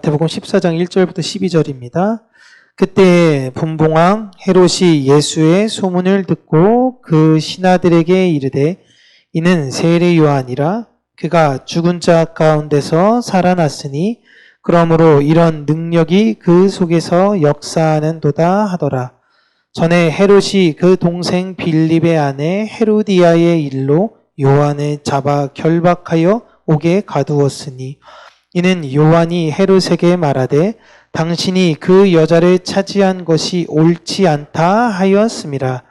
마태복음 14장 1절부터 12절입니다. 그때 분봉왕 헤롯이 예수의 소문을 듣고 그 신하들에게 이르되 이는 세례 요한이라 그가 죽은 자 가운데서 살아났으니 그러므로 이런 능력이 그 속에서 역사하는도다 하더라. 전에 헤롯이 그 동생 빌립의 아내 헤로디아의 일로 요한을 잡아 결박하여 옥에 가두었으니 이는 요한이 헤롯에게 말하되 당신이 그 여자를 차지한 것이 옳지 않다 하였음이라.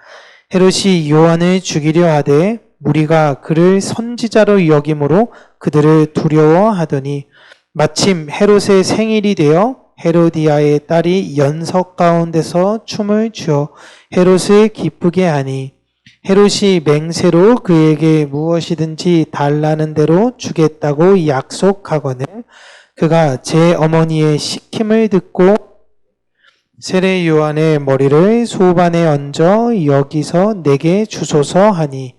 헤롯이 요한을 죽이려 하되 무리가 그를 선지자로 여김으로 그들을 두려워하더니 마침 헤롯의 생일이 되어 헤로디아의 딸이 연석 가운데서 춤을 추어 헤롯을 기쁘게 하니 헤롯이 맹세로 그에게 무엇이든지 달라는 대로 주겠다고 약속하거늘 그가 제 어머니의 시킴을 듣고 세례 요한의 머리를 소반에 얹어 여기서 내게 주소서 하니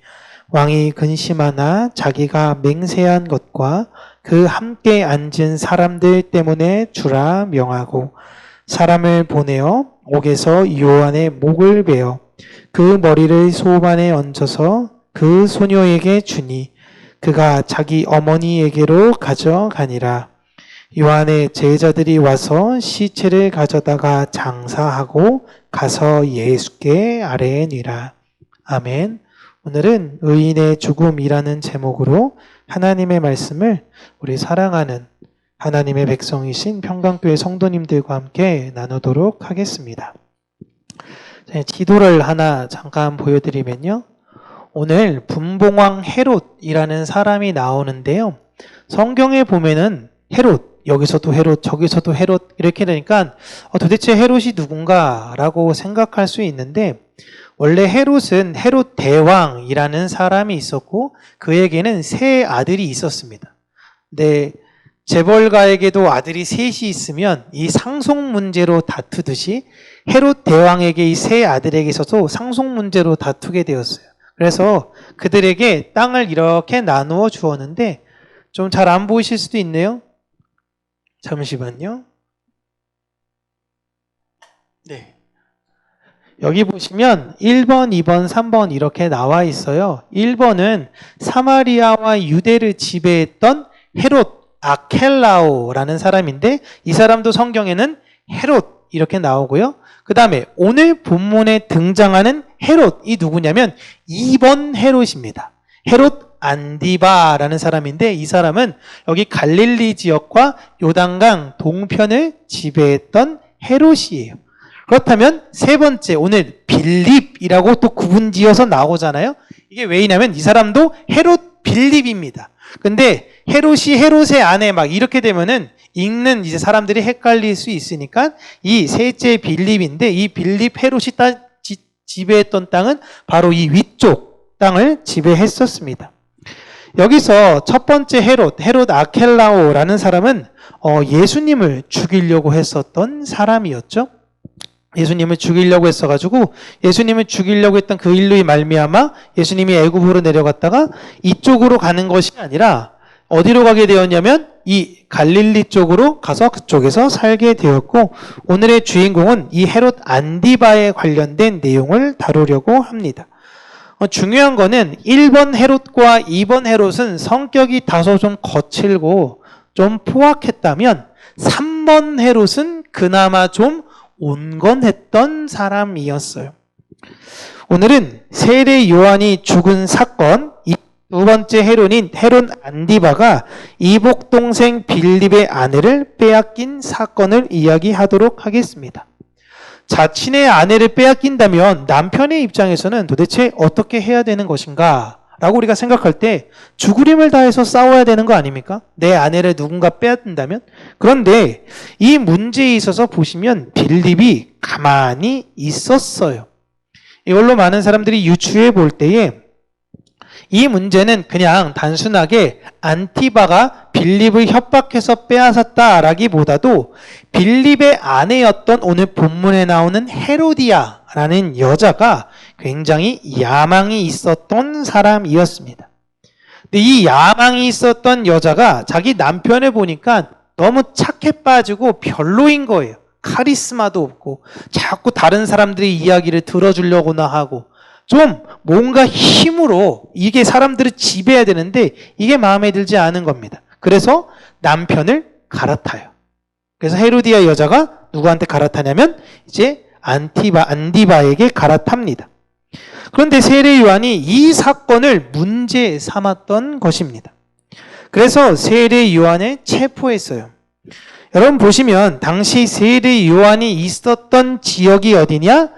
왕이 근심하나 자기가 맹세한 것과 그 함께 앉은 사람들 때문에 주라 명하고 사람을 보내어 옥에서 요한의 목을 베어 그 머리를 소반에 얹어서 그 소녀에게 주니 그가 자기 어머니에게로 가져가니라. 요한의 제자들이 와서 시체를 가져다가 장사하고 가서 예수께 아뢰니라. 아멘. 오늘은 의인의 죽음이라는 제목으로 하나님의 말씀을 우리 사랑하는 하나님의 백성이신 평강교회 성도님들과 함께 나누도록 하겠습니다. 지도를 하나 잠깐 보여드리면요. 오늘 분봉왕 헤롯이라는 사람이 나오는데요. 성경에 보면은 헤롯, 여기서도 헤롯, 저기서도 헤롯 이렇게 되니까 도대체 헤롯이 누군가라고 생각할 수 있는데 원래 헤롯은 헤롯 대왕이라는 사람이 있었고 그에게는 세 아들이 있었습니다. 근데 재벌가에게도 아들이 셋이 있으면 이 상속 문제로 다투듯이 헤롯 대왕에게 이 세 아들에게 있어서 상속 문제로 다투게 되었어요. 그래서 그들에게 땅을 이렇게 나누어 주었는데 좀 잘 안 보이실 수도 있네요. 잠시만요. 네. 여기 보시면 1번, 2번, 3번 이렇게 나와 있어요. 1번은 사마리아와 유대를 지배했던 헤롯 아켈라오라는 사람인데 이 사람도 성경에는 헤롯 이렇게 나오고요. 그 다음에 오늘 본문에 등장하는 헤롯이 누구냐면 2번 헤롯입니다. 헤롯 안디바라는 사람인데 이 사람은 여기 갈릴리 지역과 요단강 동편을 지배했던 헤롯이에요. 그렇다면 세 번째 오늘 빌립이라고 또 구분지어서 나오잖아요. 이게 왜냐면 이 사람도 헤롯 빌립입니다. 근데 헤롯이 헤롯의 아내 막 이렇게 되면은 읽는 이제 사람들이 헷갈릴 수 있으니까 이 셋째 빌립인데 이 빌립 헤롯이 지배했던 땅은 바로 이 위쪽 땅을 지배했었습니다. 여기서 첫 번째 헤롯 아켈라오라는 사람은 예수님을 죽이려고 했었던 사람이었죠. 예수님을 죽이려고 했어가지고 예수님을 죽이려고 했던 그 일로 말미암아 예수님이 애굽으로 내려갔다가 이쪽으로 가는 것이 아니라 어디로 가게 되었냐면 이 갈릴리 쪽으로 가서 그쪽에서 살게 되었고 오늘의 주인공은 이 헤롯 안디바에 관련된 내용을 다루려고 합니다. 중요한 거는 1번 헤롯과 2번 헤롯은 성격이 다소 좀 거칠고 좀 포악했다면 3번 헤롯은 그나마 좀 온건했던 사람이었어요. 오늘은 세례 요한이 죽은 사건, 두 번째 헤롯인 헤롯 안디바가 이복 동생 빌립의 아내를 빼앗긴 사건을 이야기하도록 하겠습니다. 자신의 아내를 빼앗긴다면 남편의 입장에서는 도대체 어떻게 해야 되는 것인가? 라고 우리가 생각할 때 죽으림을 다해서 싸워야 되는 거 아닙니까? 내 아내를 누군가 빼앗는다면? 그런데 이 문제에 있어서 보시면 빌립이 가만히 있었어요. 이걸로 많은 사람들이 유추해 볼 때에 이 문제는 그냥 단순하게 안티바가 빌립을 협박해서 빼앗았다라기보다도 빌립의 아내였던 오늘 본문에 나오는 헤로디아라는 여자가 굉장히 야망이 있었던 사람이었습니다. 근데 이 야망이 있었던 여자가 자기 남편을 보니까 너무 착해 빠지고 별로인 거예요. 카리스마도 없고 자꾸 다른 사람들의 이야기를 들어주려고나 하고 좀 뭔가 힘으로 이게 사람들을 지배해야 되는데 이게 마음에 들지 않은 겁니다. 그래서 남편을 갈아타요. 그래서 헤로디아 여자가 누구한테 갈아타냐면 이제 안디바에게 갈아탑니다. 그런데 세례 요한이 이 사건을 문제 삼았던 것입니다. 그래서 세례 요한을 체포했어요. 여러분 보시면 당시 세례 요한이 있었던 지역이 어디냐?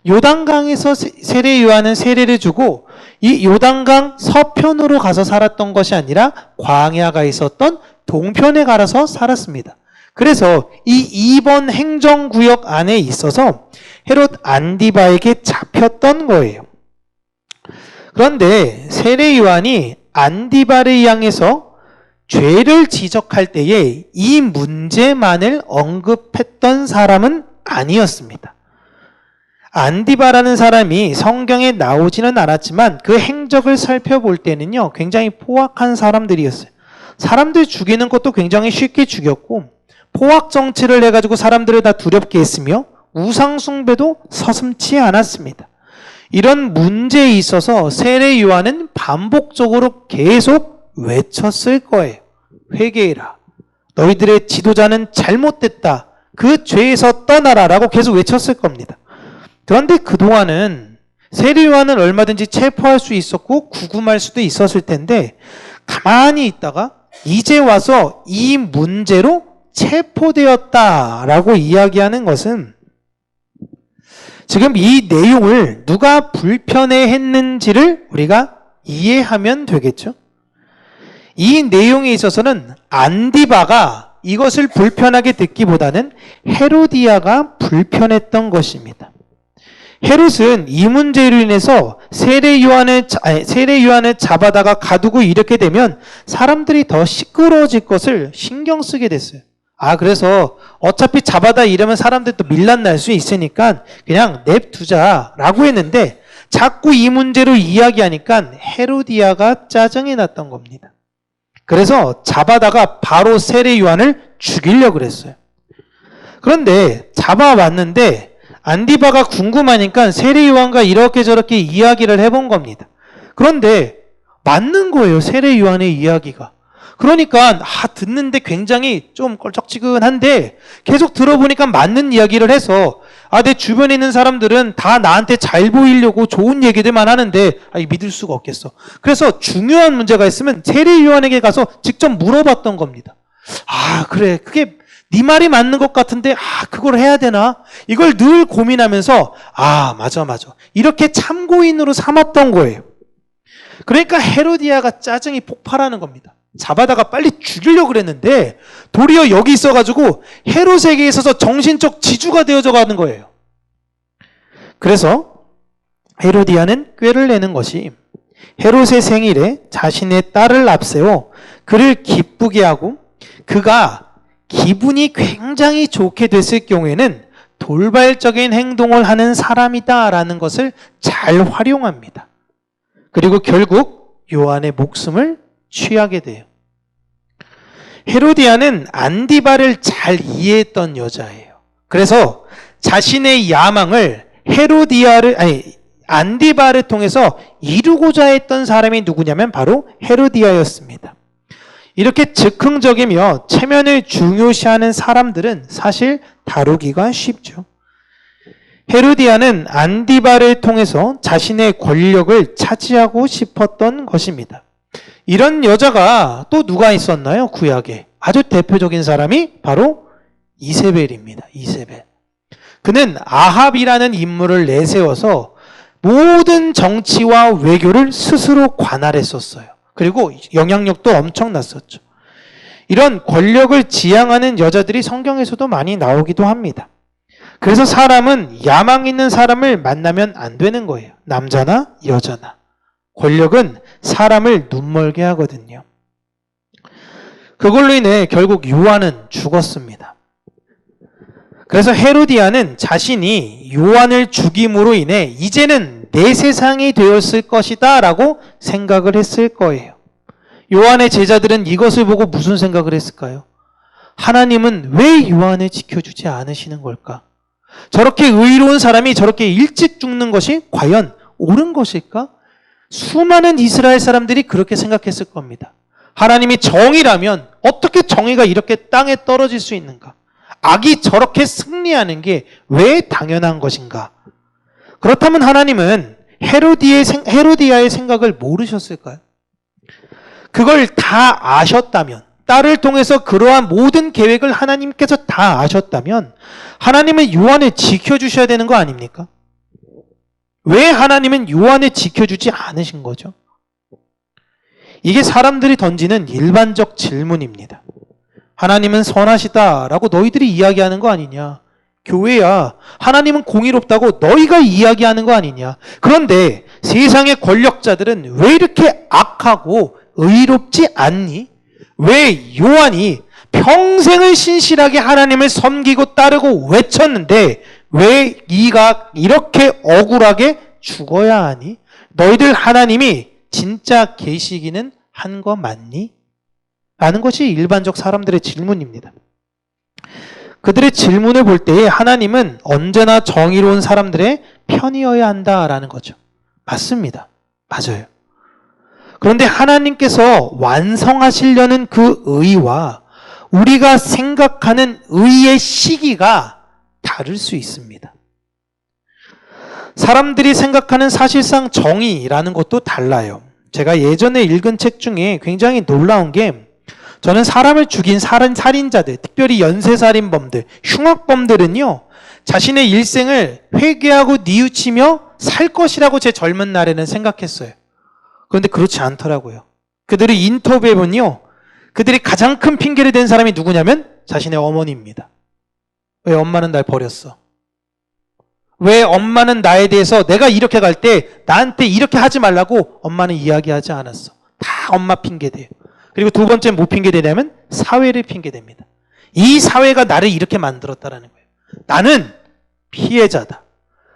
요단강에서 세례 요한은 세례를 주고 이 요단강 서편으로 가서 살았던 것이 아니라 광야가 있었던 동편에 가서 살았습니다. 그래서 이 2번 행정구역 안에 있어서 헤롯 안디바에게 잡혔던 거예요. 그런데 세례 요한이 안디바를 향해서 죄를 지적할 때에 이 문제만을 언급했던 사람은 아니었습니다. 안디바라는 사람이 성경에 나오지는 않았지만 그 행적을 살펴볼 때는요, 굉장히 포악한 사람들이었어요. 사람들 죽이는 것도 굉장히 쉽게 죽였고 포악 정치를 해가지고 사람들을 다 두렵게 했으며 우상 숭배도 서슴지 않았습니다. 이런 문제에 있어서 세례 요한은 반복적으로 계속 외쳤을 거예요. 회개해라. 너희들의 지도자는 잘못됐다. 그 죄에서 떠나라 라고 계속 외쳤을 겁니다. 그런데 그동안은 세례 요한은 얼마든지 체포할 수 있었고 구금할 수도 있었을 텐데 가만히 있다가 이제 와서 이 문제로 체포되었다라고 이야기하는 것은 지금 이 내용을 누가 불편해했는지를 우리가 이해하면 되겠죠. 이 내용에 있어서는 안디바가 이것을 불편하게 듣기보다는 헤로디아가 불편했던 것입니다. 헤롯은 이 문제로 인해서 세례 요한을 잡아다가 가두고 이렇게 되면 사람들이 더 시끄러워질 것을 신경 쓰게 됐어요. 그래서 어차피 잡아다 이러면 사람들 또 밀란 날 수 있으니까 그냥 냅두자라고 했는데 자꾸 이 문제로 이야기하니까 헤로디아가 짜증이 났던 겁니다. 그래서 잡아다가 바로 세례 요한을 죽이려고 그랬어요. 그런데 잡아왔는데 안디바가 궁금하니까 세례 요한과 이렇게 저렇게 이야기를 해본 겁니다. 그런데 맞는 거예요, 세례 요한의 이야기가. 그러니까 듣는데 굉장히 좀 껄쩍지근한데 계속 들어보니까 맞는 이야기를 해서 내 주변에 있는 사람들은 다 나한테 잘 보이려고 좋은 얘기들만 하는데 믿을 수가 없겠어. 그래서 중요한 문제가 있으면 세례 요한에게 가서 직접 물어봤던 겁니다. 그래, 그게 네 말이 맞는 것 같은데 그걸 해야 되나? 이걸 늘 고민하면서 맞아 이렇게 참고인으로 삼았던 거예요. 그러니까 헤로디아가 짜증이 폭발하는 겁니다. 잡아다가 빨리 죽이려고 그랬는데 도리어 여기 있어가지고 헤롯에게 있어서 정신적 지주가 되어져 가는 거예요. 그래서 헤로디아는 꾀를 내는 것이 헤롯의 생일에 자신의 딸을 앞세워 그를 기쁘게 하고 그가 기분이 굉장히 좋게 됐을 경우에는 돌발적인 행동을 하는 사람이다라는 것을 잘 활용합니다. 그리고 결국 요한의 목숨을 취하게 돼요. 헤로디아는 안디바를 잘 이해했던 여자예요. 그래서 자신의 야망을 안디바를 통해서 이루고자 했던 사람이 누구냐면 바로 헤로디아였습니다. 이렇게 즉흥적이며 체면을 중요시하는 사람들은 사실 다루기가 쉽죠. 헤로디아는 안디바를 통해서 자신의 권력을 차지하고 싶었던 것입니다. 이런 여자가 또 누가 있었나요? 구약에. 아주 대표적인 사람이 바로 이세벨입니다. 이세벨. 그는 아합이라는 인물을 내세워서 모든 정치와 외교를 스스로 관할했었어요. 그리고 영향력도 엄청났었죠. 이런 권력을 지향하는 여자들이 성경에서도 많이 나오기도 합니다. 그래서 사람은 야망 있는 사람을 만나면 안 되는 거예요. 남자나 여자나. 권력은 사람을 눈멀게 하거든요. 그걸로 인해 결국 요한은 죽었습니다. 그래서 헤로디아는 자신이 요한을 죽임으로 인해 이제는 내 세상이 되었을 것이다 라고 생각을 했을 거예요. 요한의 제자들은 이것을 보고 무슨 생각을 했을까요? 하나님은 왜 요한을 지켜주지 않으시는 걸까? 저렇게 의로운 사람이 저렇게 일찍 죽는 것이 과연 옳은 것일까? 수많은 이스라엘 사람들이 그렇게 생각했을 겁니다. 하나님이 정의라면 어떻게 정의가 이렇게 땅에 떨어질 수 있는가? 악이 저렇게 승리하는 게 왜 당연한 것인가? 그렇다면 하나님은 헤로디아의 생각을 모르셨을까요? 그걸 다 아셨다면, 딸을 통해서 그러한 모든 계획을 하나님께서 다 아셨다면 하나님은 요한을 지켜주셔야 되는 거 아닙니까? 왜 하나님은 요한을 지켜주지 않으신 거죠? 이게 사람들이 던지는 일반적 질문입니다. 하나님은 선하시다라고 너희들이 이야기하는 거 아니냐? 교회야, 하나님은 공의롭다고 너희가 이야기하는 거 아니냐? 그런데 세상의 권력자들은 왜 이렇게 악하고 의롭지 않니? 왜 요한이 평생을 신실하게 하나님을 섬기고 따르고 외쳤는데 왜 네가 이렇게 억울하게 죽어야 하니? 너희들 하나님이 진짜 계시기는 한 거 맞니? 라는 것이 일반적 사람들의 질문입니다. 그들의 질문을 볼 때에 하나님은 언제나 정의로운 사람들의 편이어야 한다라는 거죠. 맞습니다. 맞아요. 그런데 하나님께서 완성하시려는 그 의와 우리가 생각하는 의의 시기가 다를 수 있습니다. 사람들이 생각하는 사실상 정의라는 것도 달라요. 제가 예전에 읽은 책 중에 굉장히 놀라운 게, 저는 사람을 죽인 살인자들, 특별히 연쇄살인범들, 흉악범들은요, 자신의 일생을 회개하고 뉘우치며 살 것이라고 제 젊은 날에는 생각했어요. 그런데 그렇지 않더라고요. 그들을 인터뷰해보면요, 그들이 가장 큰 핑계를 댄 사람이 누구냐면 자신의 어머니입니다. 왜 엄마는 날 버렸어? 왜 엄마는 나에 대해서 내가 이렇게 갈 때 나한테 이렇게 하지 말라고 엄마는 이야기하지 않았어? 다 엄마 핑계대요. 그리고 두 번째 뭐 핑계대냐면 사회를 핑계댑니다. 이 사회가 나를 이렇게 만들었다라는 거예요. 나는 피해자다.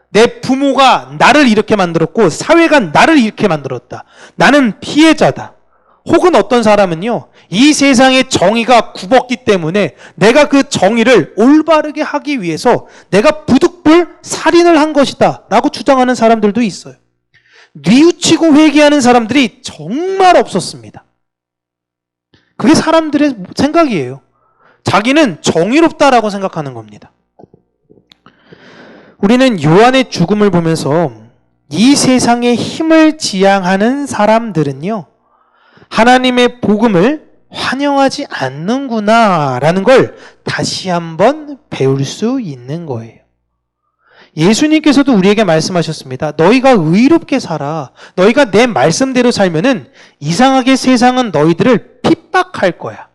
내 부모가 나를 이렇게 만들었고 사회가 나를 이렇게 만들었다. 나는 피해자다. 혹은 어떤 사람은요, 이 세상의 정의가 굽었기 때문에 내가 그 정의를 올바르게 하기 위해서 내가 부득불 살인을 한 것이다 라고 주장하는 사람들도 있어요. 뉘우치고 회개하는 사람들이 정말 없었습니다. 그게 사람들의 생각이에요. 자기는 정의롭다라고 생각하는 겁니다. 우리는 요한의 죽음을 보면서 이 세상에 힘을 지향하는 사람들은요, 하나님의 복음을 환영하지 않는구나 라는 걸 다시 한번 배울 수 있는 거예요. 예수님께서도 우리에게 말씀하셨습니다. 너희가 의롭게 살아. 너희가 내 말씀대로 살면은 이상하게 세상은 너희들을 핍박할 거야.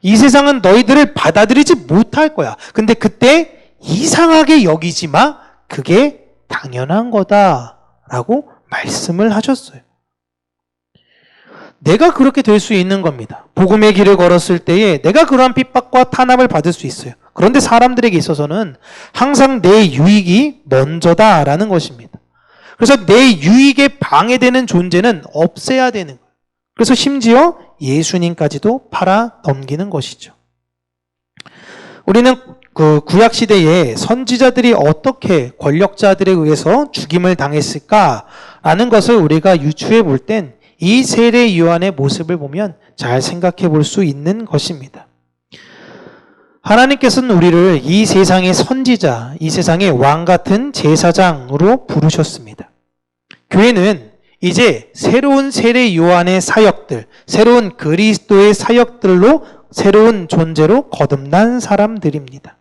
이 세상은 너희들을 받아들이지 못할 거야. 근데 그때 이상하게 여기지 마. 그게 당연한 거다 라고 말씀을 하셨어요. 내가 그렇게 될 수 있는 겁니다. 복음의 길을 걸었을 때에 내가 그러한 핍박과 탄압을 받을 수 있어요. 그런데 사람들에게 있어서는 항상 내 유익이 먼저다라는 것입니다. 그래서 내 유익에 방해되는 존재는 없애야 되는 거예요. 그래서 심지어 예수님까지도 팔아 넘기는 것이죠. 우리는 그 구약 시대에 선지자들이 어떻게 권력자들에 의해서 죽임을 당했을까라는 것을 우리가 유추해 볼 땐 이 세례 요한의 모습을 보면 잘 생각해 볼 수 있는 것입니다. 하나님께서는 우리를 이 세상의 선지자, 이 세상의 왕 같은 제사장으로 부르셨습니다. 교회는 이제 새로운 세례 요한의 사역들, 새로운 그리스도의 사역들로 새로운 존재로 거듭난 사람들입니다.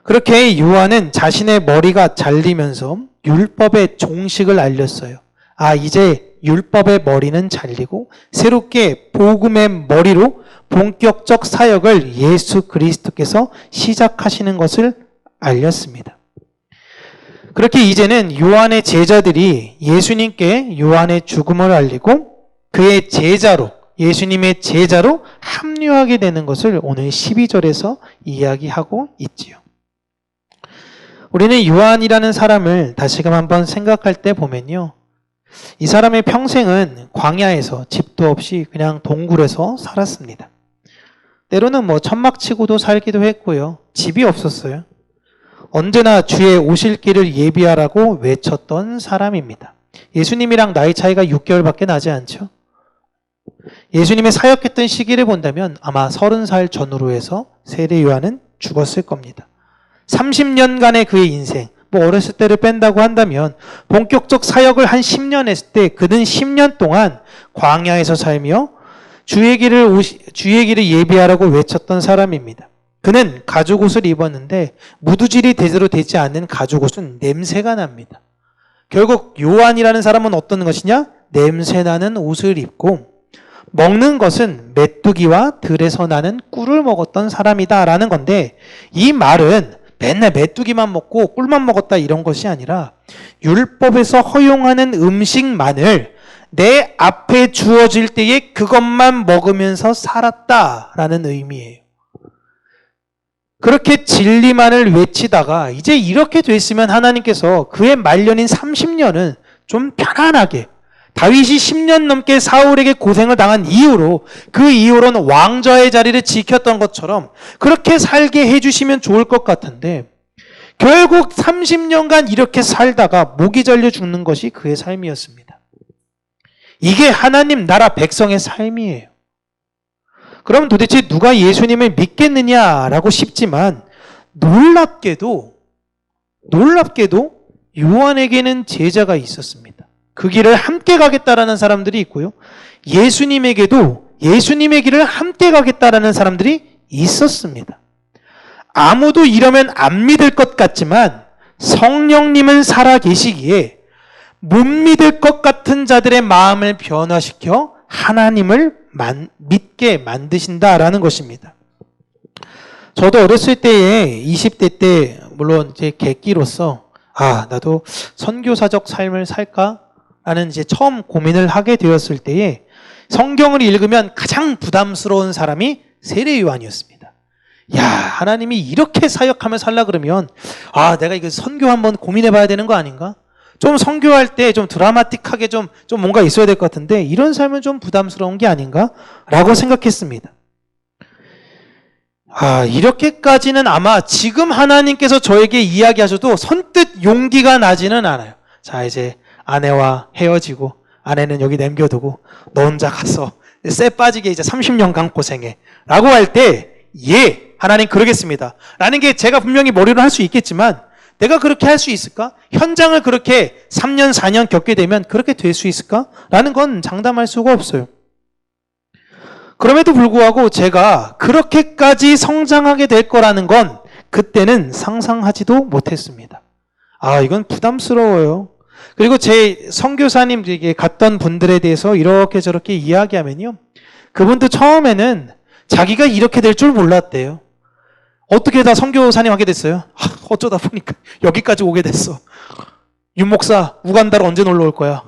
그렇게 요한은 자신의 머리가 잘리면서 율법의 종식을 알렸어요. 이제 율법의 머리는 잘리고 새롭게 복음의 머리로 본격적 사역을 예수 그리스도께서 시작하시는 것을 알렸습니다. 그렇게 이제는 요한의 제자들이 예수님께 요한의 죽음을 알리고 그의 제자로, 예수님의 제자로 합류하게 되는 것을 오늘 12절에서 이야기하고 있지요. 우리는 요한이라는 사람을 다시금 한번 생각할 때 보면요, 이 사람의 평생은 광야에서 집도 없이 그냥 동굴에서 살았습니다. 때로는 뭐 천막 치고도 살기도 했고요. 집이 없었어요. 언제나 주의 오실 길을 예비하라고 외쳤던 사람입니다. 예수님이랑 나이 차이가 6개월밖에 나지 않죠. 예수님의 사역했던 시기를 본다면 아마 30살 전후로 해서 세례 요한은 죽었을 겁니다. 30년간의 그의 인생, 뭐 어렸을 때를 뺀다고 한다면 본격적 사역을 한 10년 했을 때 그는 10년 동안 광야에서 살며 주의 길을 예비하라고 외쳤던 사람입니다. 그는 가죽옷을 입었는데 무두질이 제대로 되지 않는 가죽옷은 냄새가 납니다. 결국 요한이라는 사람은 어떤 것이냐? 냄새나는 옷을 입고 먹는 것은 메뚜기와 들에서 나는 꿀을 먹었던 사람이다라는 건데, 이 말은 맨날 메뚜기만 먹고 꿀만 먹었다 이런 것이 아니라 율법에서 허용하는 음식만을 내 앞에 주어질 때에 그것만 먹으면서 살았다라는 의미예요. 그렇게 진리만을 외치다가 이제 이렇게 됐으면 하나님께서 그의 말년인 30년은 좀 편안하게, 다윗이 10년 넘게 사울에게 고생을 당한 이후로 그 이후로는 왕좌의 자리를 지켰던 것처럼 그렇게 살게 해주시면 좋을 것 같은데, 결국 30년간 이렇게 살다가 목이 잘려 죽는 것이 그의 삶이었습니다. 이게 하나님 나라 백성의 삶이에요. 그럼 도대체 누가 예수님을 믿겠느냐라고 싶지만, 놀랍게도 요한에게는 제자가 있었습니다. 그 길을 함께 가겠다라는 사람들이 있고요. 예수님에게도 예수님의 길을 함께 가겠다라는 사람들이 있었습니다. 아무도 이러면 안 믿을 것 같지만 성령님은 살아 계시기에 못 믿을 것 같은 자들의 마음을 변화시켜 하나님을 믿게 만드신다라는 것입니다. 저도 어렸을 때에 20대 때 물론 이제 객기로서 나도 선교사적 삶을 살까? 라는 이제 처음 고민을 하게 되었을 때에 성경을 읽으면 가장 부담스러운 사람이 세례 요한이었습니다. 야, 하나님이 이렇게 사역하며 살라 그러면 내가 이거 선교 한번 고민해 봐야 되는 거 아닌가? 좀 선교할 때 좀 드라마틱하게 좀 뭔가 있어야 될 것 같은데 이런 삶은 좀 부담스러운 게 아닌가? 라고 생각했습니다. 이렇게까지는 아마 지금 하나님께서 저에게 이야기하셔도 선뜻 용기가 나지는 않아요. 자, 이제 아내와 헤어지고 아내는 여기 남겨두고 너 혼자 가서 쎄 빠지게 이제 30년간 고생해 라고 할 때 하나님 그러겠습니다 라는 게 제가 분명히 머리로 할 수 있겠지만, 내가 그렇게 할 수 있을까? 현장을 그렇게 3년 4년 겪게 되면 그렇게 될 수 있을까? 라는 건 장담할 수가 없어요. 그럼에도 불구하고 제가 그렇게까지 성장하게 될 거라는 건 그때는 상상하지도 못했습니다. 이건 부담스러워요. 그리고 제 선교사님들에게 갔던 분들에 대해서 이렇게 저렇게 이야기하면요, 그분도 처음에는 자기가 이렇게 될 줄 몰랐대요. 어떻게 다 선교사님 하게 됐어요? 어쩌다 보니까 여기까지 오게 됐어. 윤 목사, 우간다로 언제 놀러 올 거야?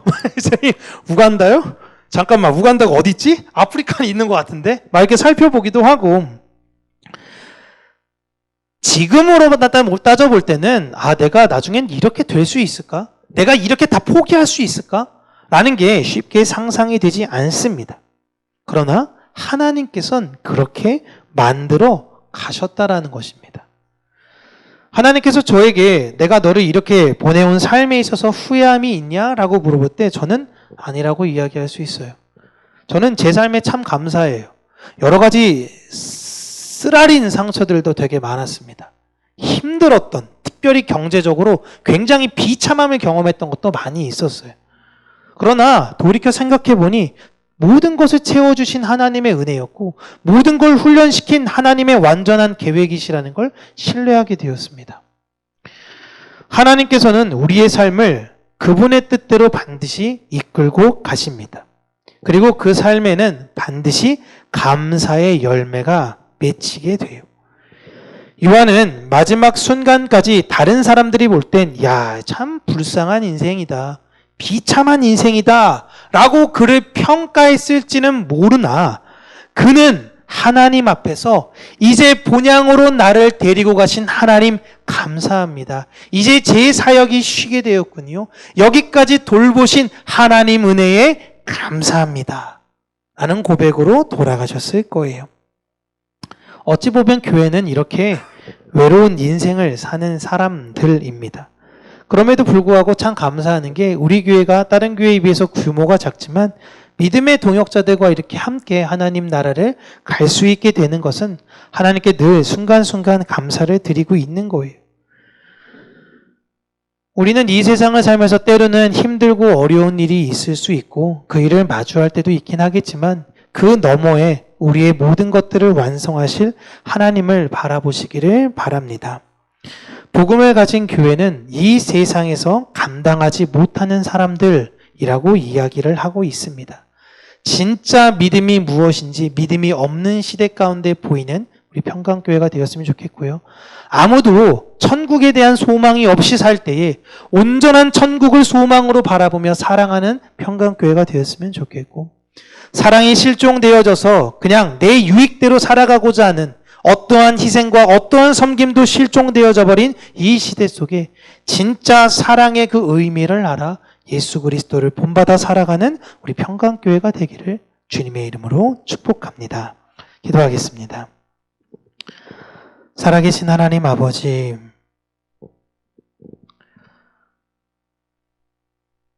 우간다요? 잠깐만, 우간다가 어디 있지? 아프리카에 있는 것 같은데? 막 이렇게 살펴보기도 하고, 지금으로 따져볼 때는 내가 나중엔 이렇게 될 수 있을까? 내가 이렇게 다 포기할 수 있을까? 라는 게 쉽게 상상이 되지 않습니다. 그러나 하나님께서는 그렇게 만들어 가셨다라는 것입니다. 하나님께서 저에게 내가 너를 이렇게 보내온 삶에 있어서 후회함이 있냐라고 물어볼 때 저는 아니라고 이야기할 수 있어요. 저는 제 삶에 참 감사해요. 여러 가지 쓰라린 상처들도 되게 많았습니다. 힘들었던, 특별히 경제적으로 굉장히 비참함을 경험했던 것도 많이 있었어요. 그러나 돌이켜 생각해보니 모든 것을 채워주신 하나님의 은혜였고 모든 걸 훈련시킨 하나님의 완전한 계획이시라는 걸 신뢰하게 되었습니다. 하나님께서는 우리의 삶을 그분의 뜻대로 반드시 이끌고 가십니다. 그리고 그 삶에는 반드시 감사의 열매가 맺히게 돼요. 요한은 마지막 순간까지 다른 사람들이 볼 땐 참 불쌍한 인생이다, 비참한 인생이다 라고 그를 평가했을지는 모르나 그는 하나님 앞에서 이제 본향으로 나를 데리고 가신 하나님 감사합니다. 이제 제 사역이 쉬게 되었군요. 여기까지 돌보신 하나님 은혜에 감사합니다 라는 고백으로 돌아가셨을 거예요. 어찌 보면 교회는 이렇게 외로운 인생을 사는 사람들입니다. 그럼에도 불구하고 참 감사하는 게 우리 교회가 다른 교회에 비해서 규모가 작지만 믿음의 동역자들과 이렇게 함께 하나님 나라를 갈 수 있게 되는 것은 하나님께 늘 순간순간 감사를 드리고 있는 거예요. 우리는 이 세상을 살면서 때로는 힘들고 어려운 일이 있을 수 있고 그 일을 마주할 때도 있긴 하겠지만 그 너머에 우리의 모든 것들을 완성하실 하나님을 바라보시기를 바랍니다. 복음을 가진 교회는 이 세상에서 감당하지 못하는 사람들이라고 이야기를 하고 있습니다. 진짜 믿음이 무엇인지 믿음이 없는 시대 가운데 보이는 우리 평강교회가 되었으면 좋겠고요. 아무도 천국에 대한 소망이 없이 살 때에 온전한 천국을 소망으로 바라보며 사랑하는 평강교회가 되었으면 좋겠고, 사랑이 실종되어져서 그냥 내 유익대로 살아가고자 하는 어떠한 희생과 어떠한 섬김도 실종되어져 버린 이 시대 속에 진짜 사랑의 그 의미를 알아 예수 그리스도를 본받아 살아가는 우리 평강교회가 되기를 주님의 이름으로 축복합니다. 기도하겠습니다. 살아계신 하나님 아버지,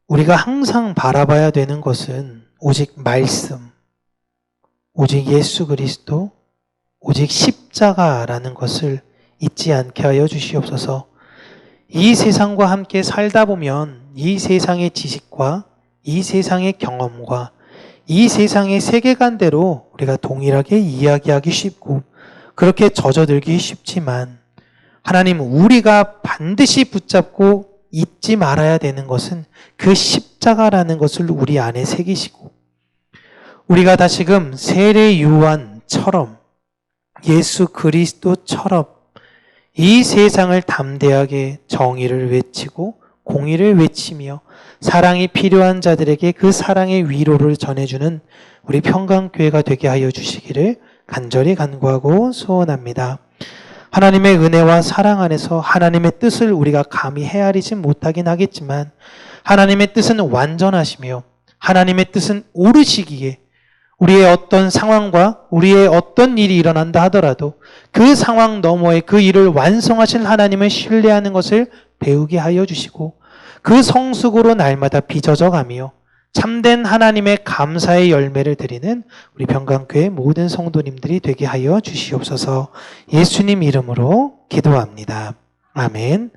우리가 항상 바라봐야 되는 것은 오직 말씀, 오직 예수 그리스도, 오직 십자가라는 것을 잊지 않게 하여 주시옵소서. 이 세상과 함께 살다 보면 이 세상의 지식과 이 세상의 경험과 이 세상의 세계관대로 우리가 동일하게 이야기하기 쉽고 그렇게 젖어들기 쉽지만, 하나님, 우리가 반드시 붙잡고 잊지 말아야 되는 것은 그 십자가라는 것을 우리 안에 새기시고, 우리가 다시금 세례 요한처럼 예수 그리스도처럼 이 세상을 담대하게 정의를 외치고 공의를 외치며 사랑이 필요한 자들에게 그 사랑의 위로를 전해주는 우리 평강교회가 되게 하여 주시기를 간절히 간구하고 소원합니다. 하나님의 은혜와 사랑 안에서 하나님의 뜻을 우리가 감히 헤아리지 못하긴 하겠지만 하나님의 뜻은 완전하시며 하나님의 뜻은 옳으시기에 우리의 어떤 상황과 우리의 어떤 일이 일어난다 하더라도 그 상황 너머에 그 일을 완성하신 하나님을 신뢰하는 것을 배우게 하여 주시고 그 성숙으로 날마다 빚어져 가며 참된 하나님의 감사의 열매를 드리는 우리 평강교회 모든 성도님들이 되게 하여 주시옵소서. 예수님 이름으로 기도합니다. 아멘.